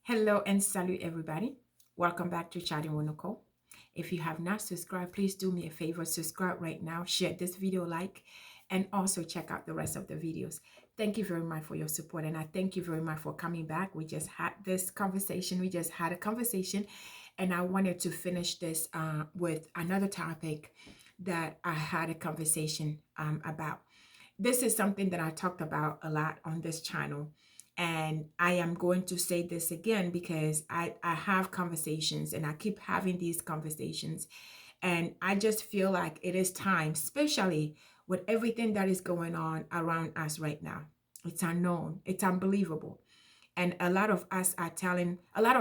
Hello and salute everybody. Welcome back to Chatting with Nicole. If you have not subscribed, please do me a favor, subscribe right now, share this video, and also check out the rest of the videos. Thank you very much for your support, and I thank you very much for coming back. We just had this conversation. We just had a conversation, and I wanted to finish this with another topic that I had a conversation about. This is something that I talked about a lot on this channel. And I am going to say this again because I have conversations and I keep having these conversations. And I just feel like it is time, especially with everything that is going on around us right now. It's unknown, it's unbelievable. And a lot of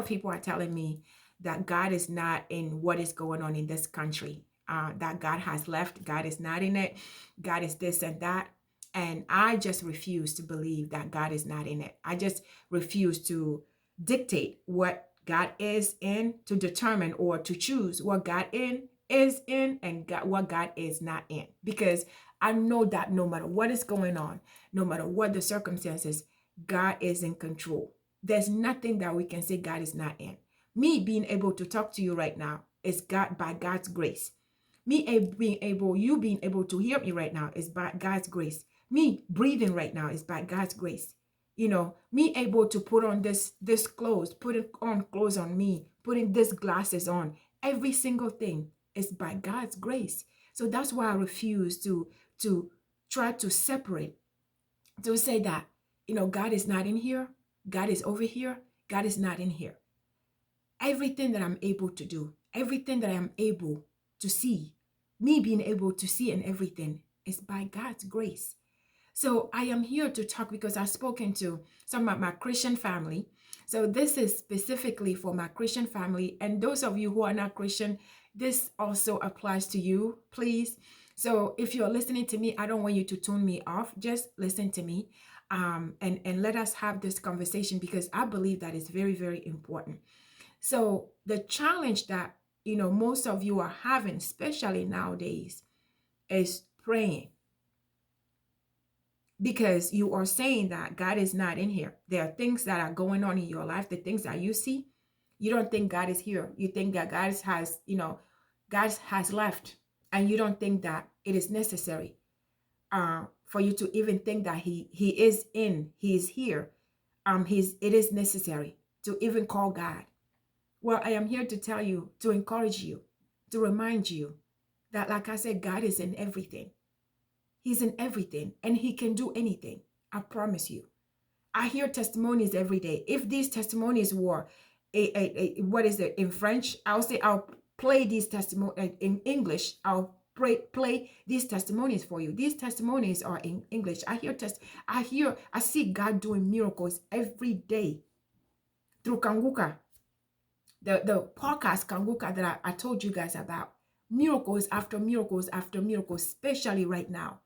people are telling me that God is not in what is going on in this country, that God has left, God is not in it, God is this and that. And I just refuse to believe that God is not in it. I just refuse to dictate what God is in, to determine or to choose what God is in and what God is not in. Because I know that no matter what is going on, no matter what the circumstances, God is in control. There's nothing that we can say God is not in. Me being able to talk to you right now is God by God's grace. You being able to hear me right now is by God's grace. Me breathing right now is by God's grace. Me able to put on this clothes, putting on clothes on me, putting these glasses on, every single thing is by God's grace. So that's why I refuse to try to separate, to say that, God is not in here, God is over here, God is not in here. Everything that I'm able to do, everything that I'm able to see, me being able to see and everything is by God's grace. So I am here to talk because I've spoken to some of my Christian family. So this is specifically for my Christian family. And those of you who are not Christian, this also applies to you, please. So if you're listening to me, I don't want you to tune me off. Just listen to me and let us have this conversation because I believe that is very, very important. So the challenge that, most of you are having, especially nowadays, is praying. Because you are saying that God is not in here. There are things that are going on in your life, the things that you see, you don't think God is here. You think that God has left, and you don't think that it is necessary for you to even think that he is here. It is necessary to even call God. Well, I am here to tell you, to encourage you, to remind you that, like I said, God is in everything. He's in everything and he can do anything. I promise you. I hear testimonies every day. If these testimonies were what is it in French, I'll play these testimonies in English. I'll play these testimonies for you. These testimonies are in English. I see God doing miracles every day through Kanguka, the podcast Kanguka that I told you guys about. Miracles after miracles after miracles, especially right now.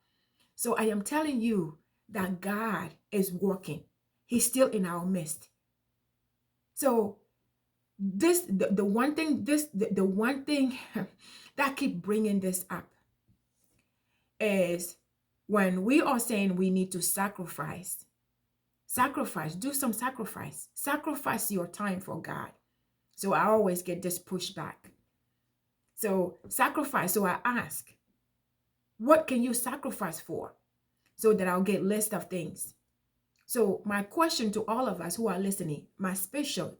So I am telling you that God is working. He's still in our midst. So the one thing that keep bringing this up is when we are saying we need to sacrifice, do some sacrifice your time for God. So I always get this pushback. So sacrifice. So I ask, what can you sacrifice for? So that I'll get list of things. So my question to all of us who are listening, especially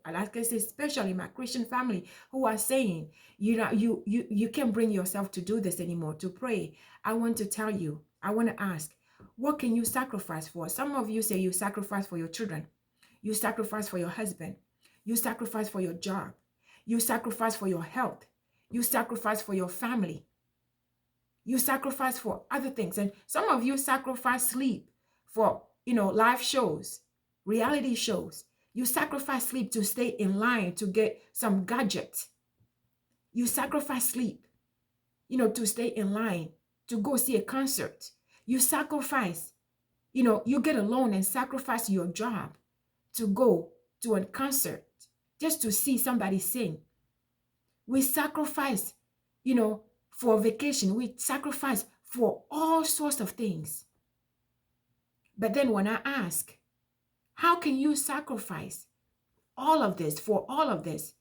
my Christian family who are saying, you can't bring yourself to do this anymore, to pray. I want to tell you, I want to ask, what can you sacrifice for? Some of you say you sacrifice for your children. You sacrifice for your husband. You sacrifice for your job. You sacrifice for your health. You sacrifice for your family. You sacrifice for other things. And some of you sacrifice sleep for, live shows, reality shows. You sacrifice sleep to stay in line to get some gadgets. You sacrifice sleep, to stay in line to go see a concert. You sacrifice, you get a loan and sacrifice your job to go to a concert just to see somebody sing. We sacrifice, for vacation. We sacrifice for all sorts of things. But then when I ask, how can you sacrifice all of this, for all of this.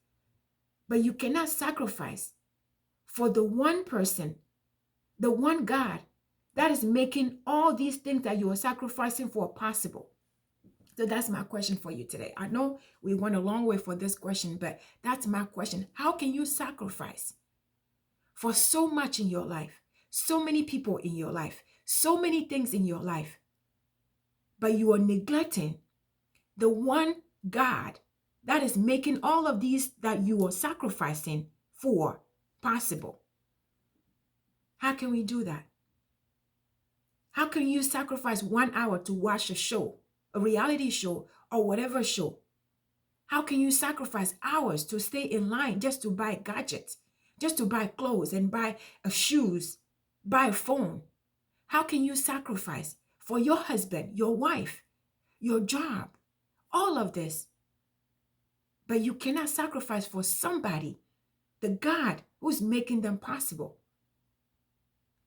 But you cannot sacrifice for the one person, the one God that is making all these things that you are sacrificing for possible. So that's my question for you today. I know we went a long way for this question, but that's my question. How can you sacrifice for so much in your life, so many people in your life, so many things in your life, but you are neglecting the one God that is making all of these that you are sacrificing for possible? How can we do that? How can you sacrifice 1 hour to watch a show, a reality show, or whatever show? How can you sacrifice hours to stay in line just to buy gadgets, just to buy clothes and buy shoes, buy a phone? How can you sacrifice for your husband, your wife, your job, all of this? But you cannot sacrifice for somebody, the God who's making them possible.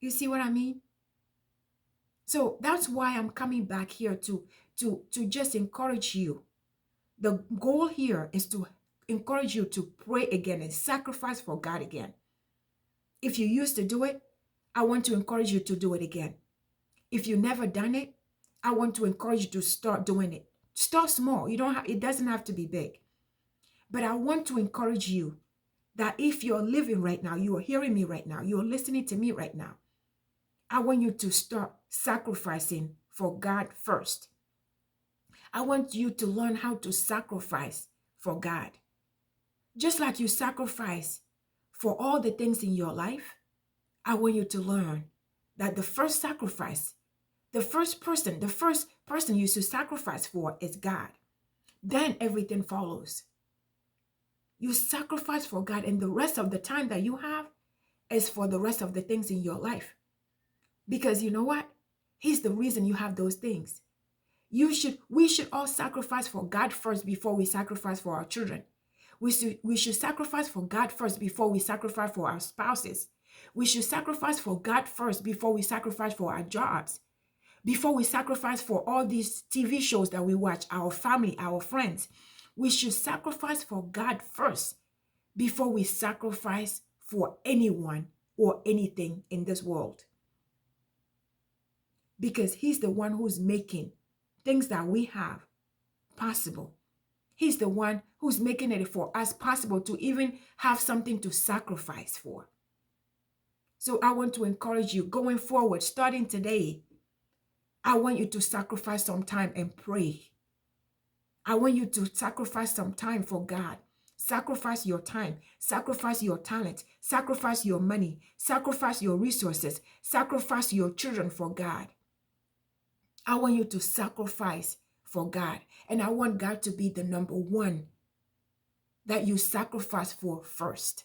You see what I mean? So that's why I'm coming back here to just encourage you. The goal here is to encourage you to pray again and sacrifice for God again. If you used to do it, I want to encourage you to do it again. If you've never done it, I want to encourage you to start doing it. Start small. It doesn't have to be big. But I want to encourage you that if you're living right now, you are hearing me right now, you're listening to me right now, I want you to start sacrificing for God first. I want you to learn how to sacrifice for God. Just like you sacrifice for all the things in your life, I want you to learn that the first sacrifice, the first person you should sacrifice for is God. Then everything follows. You sacrifice for God, and the rest of the time that you have is for the rest of the things in your life. Because you know what? He's the reason you have those things. We should all sacrifice for God first before we sacrifice for our children. We should sacrifice for God first before we sacrifice for our spouses. We should sacrifice for God first before we sacrifice for our jobs. Before we sacrifice for all these TV shows that we watch, our family, our friends. We should sacrifice for God first before we sacrifice for anyone or anything in this world. Because he's the one who's making things that we have possible. He's the one who's making it for us possible to even have something to sacrifice for. So I want to encourage you going forward, starting today, I want you to sacrifice some time and pray. I want you to sacrifice some time for God. Sacrifice your time, sacrifice your talent, sacrifice your money, sacrifice your resources, sacrifice your children for God. I want you to sacrifice for God. And I want God to be the number one that you sacrifice for first.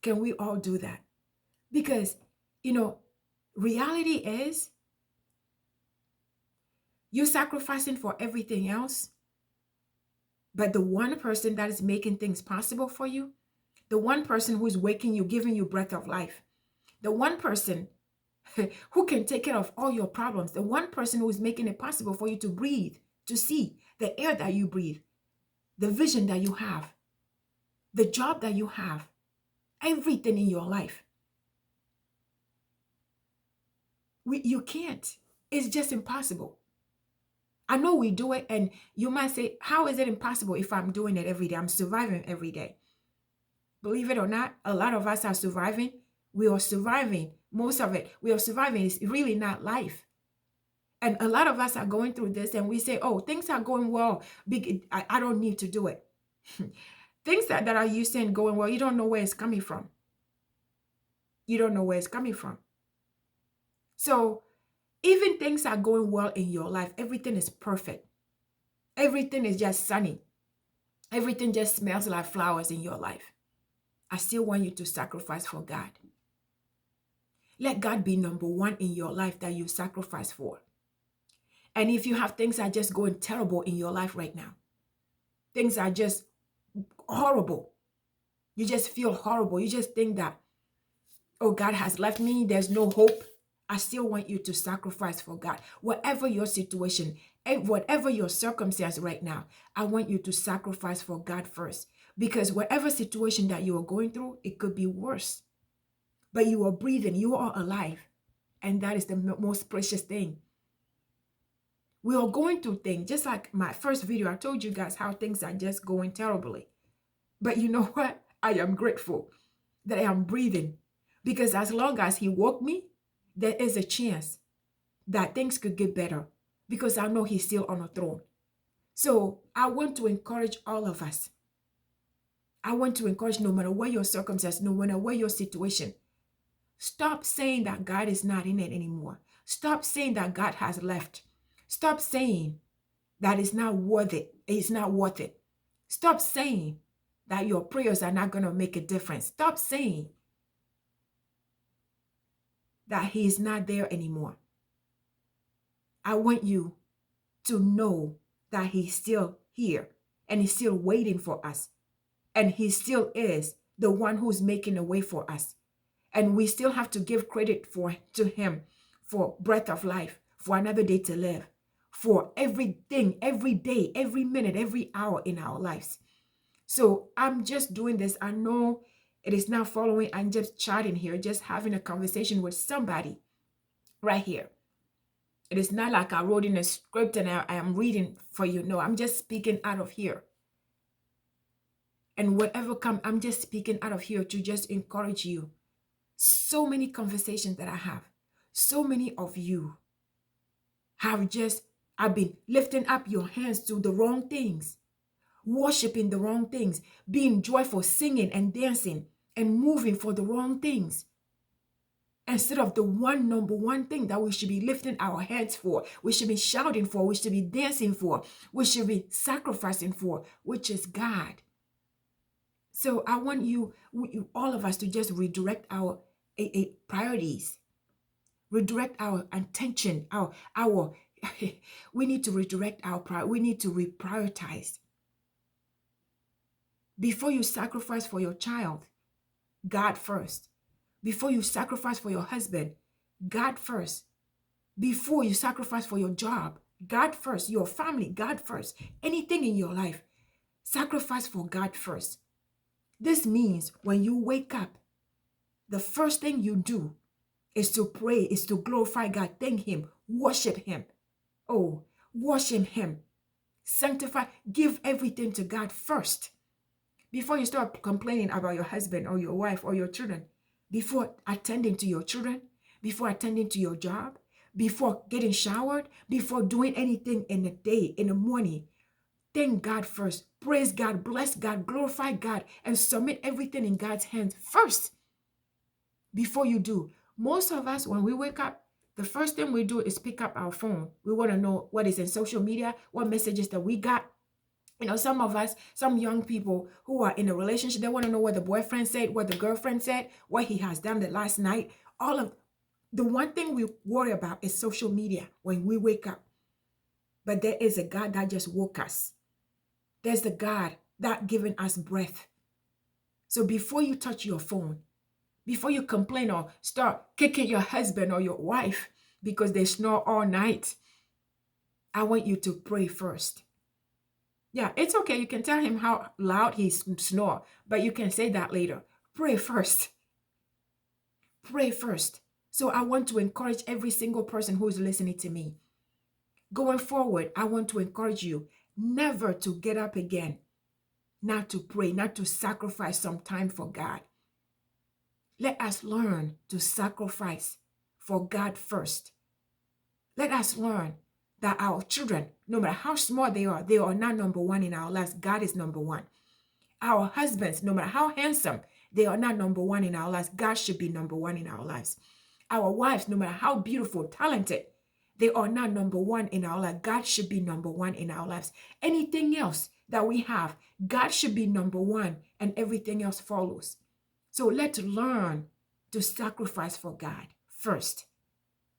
Can we all do that? Because, reality is you're sacrificing for everything else. But the one person that is making things possible for you, the one person who is waking you, giving you breath of life, the one person who can take care of all your problems, the one person who is making it possible for you to breathe, to see the air that you breathe, the vision that you have, the job that you have, everything in your life. You can't. It's just impossible. I know we do it, and you might say, how is it impossible if I'm doing it every day? I'm surviving every day. Believe it or not, a lot of us are surviving. We are surviving. Most of it, we are surviving. It's really not life. And a lot of us are going through this, and we say, oh, things are going well. I don't need to do it. Things that are you saying going well, you don't know where it's coming from. You don't know where it's coming from. So even things are going well in your life, everything is perfect. Everything is just sunny. Everything just smells like flowers in your life. I still want you to sacrifice for God. Let God be number one in your life that you sacrifice for. And if you have things that are just going terrible in your life right now, things are just horrible. You just feel horrible. You just think that, oh, God has left me. There's no hope. I still want you to sacrifice for God. Whatever your situation, whatever your circumstance right now, I want you to sacrifice for God first. Because whatever situation that you are going through, it could be worse. But you are breathing, you are alive. And that is the most precious thing. We are going through things, just like my first video, I told you guys how things are just going terribly. But you know what? I am grateful that I am breathing. Because as long as He woke me, there is a chance that things could get better. Because I know He's still on the throne. So I want to encourage all of us. I want to encourage, no matter what your circumstance, no matter what your situation, stop saying that God is not in it anymore. Stop saying that God has left. Stop saying that it's not worth it. It's not worth it. Stop saying that your prayers are not going to make a difference. Stop saying that He is not there anymore. I want you to know that He's still here and He's still waiting for us. And He still is the one who's making a way for us. And we still have to give credit to Him for breath of life, for another day to live, for everything, every day, every minute, every hour in our lives. So I'm just doing this. I know it is not following. I'm just chatting here, just having a conversation with somebody right here. It is not like I wrote in a script and I am reading for you. No, I'm just speaking out of here. And whatever comes, I'm just speaking out of here to just encourage you. So many conversations that I have, so many of you have been lifting up your hands to the wrong things, worshiping the wrong things, being joyful, singing and dancing and moving for the wrong things. Instead of the number one thing that we should be lifting our heads for, we should be shouting for, we should be dancing for, we should be sacrificing for, which is God. So I want you, all of us, to just redirect our priorities, redirect our attention, our we need to redirect our priority. We need to reprioritize. Before you sacrifice for your child, God first. Before you sacrifice for your husband, God first. Before you sacrifice for your job, God first. Your family, God first. Anything in your life, sacrifice for God first. This means when you wake up, the first thing you do is to pray, is to glorify God, thank Him, worship Him. Oh, worship Him. Sanctify, give everything to God first. Before you start complaining about your husband or your wife or your children, before attending to your children, before attending to your job, before getting showered, before doing anything in the day, in the morning, thank God first. Praise God, bless God, glorify God, and submit everything in God's hands first. Before you do. Most of us, when we wake up, the first thing we do is pick up our phone. We want to know what is in social media, what messages that we got. You know, some of us, some young people who are in a relationship, they want to know what the boyfriend said, what the girlfriend said, what he has done the last night. All of the one thing we worry about is social media when we wake up. But there is a God that just woke us. There's the God that given us breath. So before you touch your phone, before you complain or start kicking your husband or your wife because they snore all night, I want you to pray first. Yeah, it's okay. You can tell him how loud he snore, but you can say that later. Pray first. Pray first. So I want to encourage every single person who is listening to me. Going forward, I want to encourage you never to get up again, not to pray, not to sacrifice some time for God. Let us learn to sacrifice for God first. Let us learn that our children, no matter how small they are not number one in our lives. God is number one. Our husbands, no matter how handsome, they are not number one in our lives. God should be number one in our lives. Our wives, no matter how beautiful, talented, they are not number one in our life. God should be number one in our lives. Anything else that we have, God should be number one, and everything else follows. So let's learn to sacrifice for God first.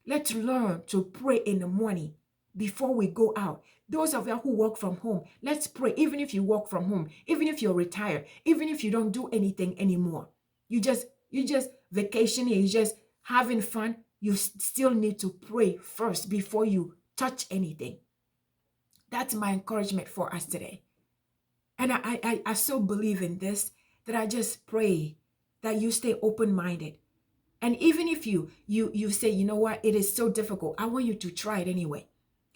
Let's learn to pray in the morning before we go out. Those of you who work from home, let's pray. Even if you work from home, even if you're retired, even if you don't do anything anymore, you just vacationing, you just having fun, you still need to pray first before you touch anything. That's my encouragement for us today. And I so believe in this that I just pray that you stay open-minded. And even if you say, you know what, it is so difficult, I want you to try it anyway.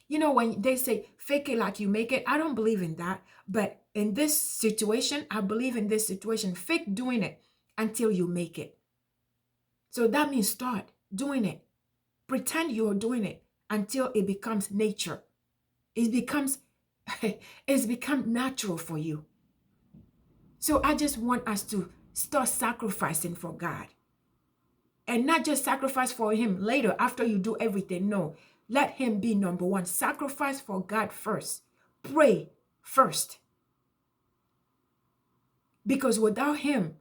You know, when they say fake it like you make it, I don't believe in that. But in this situation, I believe in this situation, fake doing it until you make it. So that means start doing it. Pretend you're doing it until it becomes nature. It becomes, it's become natural for you. So I just want us to start sacrificing for God. And not just sacrifice for him later after you do everything. No, let him be number one. Sacrifice for God first. Pray first. Because without him,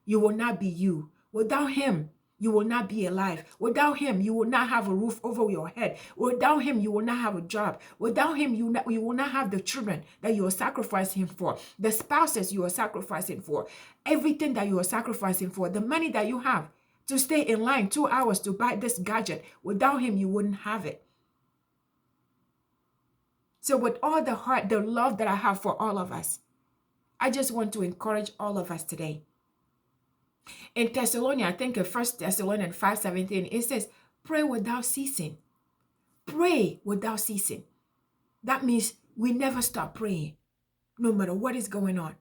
you will not be you. Without him, you will not be alive. Without him, you will not have a roof over your head. Without him, you will not have a job. Without him, you will not have the children that you are sacrificing for, the spouses you are sacrificing for, everything that you are sacrificing for, the money that you have to stay in line 2 hours to buy this gadget. Without him, you wouldn't have it. So with all the heart, the love that I have for all of us, I just want to encourage all of us today. In Thessalonians, I think in 1 Thessalonians 5:17, it says, pray without ceasing. Pray without ceasing. That means we never stop praying, no matter what is going on.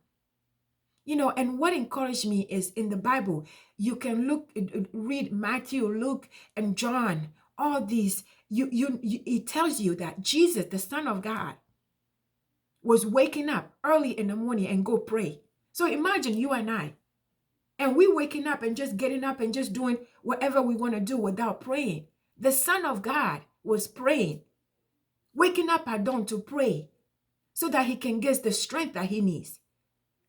You know, and what encouraged me is in the Bible, you can read Matthew, Luke, and John, all these, it tells you that Jesus, the Son of God, was waking up early in the morning and go pray. So imagine you and I, and we waking up and just getting up and just doing whatever we want to do without praying. The Son of God was praying, waking up at dawn to pray so that he can get the strength that he needs,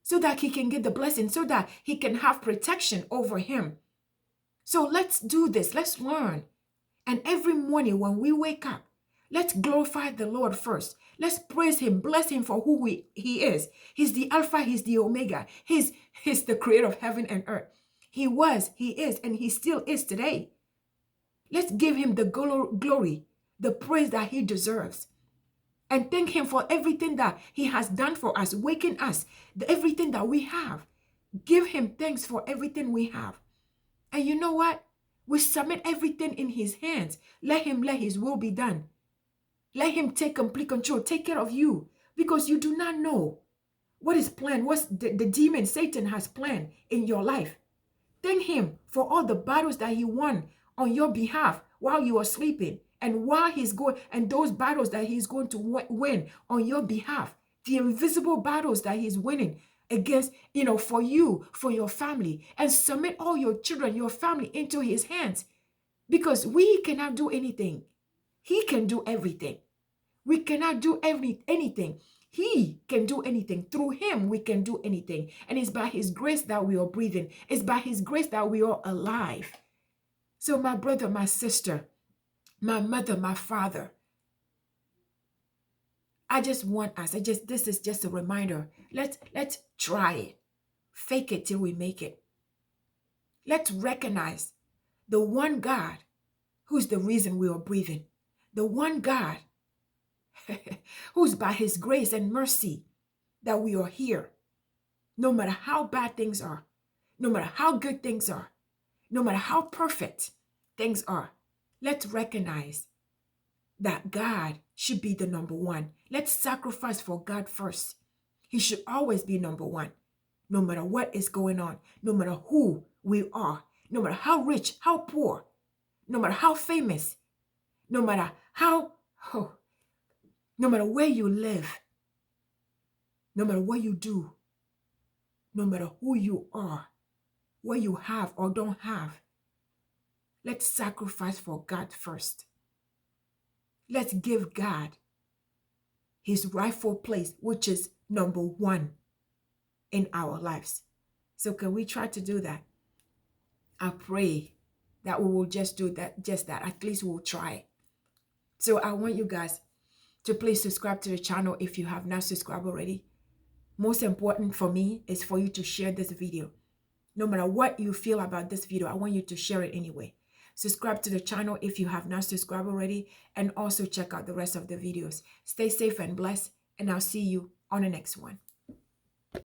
so that he can get the blessing, so that he can have protection over him. So let's do this. Let's learn. And every morning when we wake up, let's glorify the Lord first. Let's praise him, bless him for who he is. He's the Alpha, he's the Omega. He's the creator of heaven and earth. He was, he is, and he still is today. Let's give him the glory, the praise that he deserves. And thank him for everything that he has done for us, waking us, everything that we have. Give him thanks for everything we have. And you know what? We submit everything in his hands. Let his will be done. Let him take complete control, take care of you, because you do not know what is planned, what the demon Satan has planned in your life. Thank him for all the battles that he won on your behalf while you are sleeping, and while he's going, and those battles that he's going to win on your behalf, the invisible battles that he's winning against, for you, for your family, and submit all your children, your family into his hands, because we cannot do anything. He can do everything. We cannot do anything. He can do anything. Through him, we can do anything. And it's by his grace that we are breathing. It's by his grace that we are alive. So my brother, my sister, my mother, my father, I just want us, this is just a reminder. Let's try it. Fake it till we make it. Let's recognize the one God who's the reason we are breathing. The one God who's by his grace and mercy that we are here. No matter how bad things are, no matter how good things are, no matter how perfect things are, let's recognize that God should be the number one. Let's sacrifice for God first. He should always be number one, no matter what is going on, no matter who we are, no matter how rich, how poor, no matter how famous, no matter no matter where you live, no matter what you do, no matter who you are, what you have or don't have, let's sacrifice for God first. Let's give God his rightful place, which is number one in our lives. So can we try to do that? I pray that we will just do that, at least we'll try. So I want you guys to please subscribe to the channel if you have not subscribed already. Most important for me is for you to share this video. No matter what you feel about this video, I want you to share it anyway, Subscribe to the channel if you have not subscribed already, and also check out the rest of the videos. Stay safe and blessed, and I'll see you on the next one.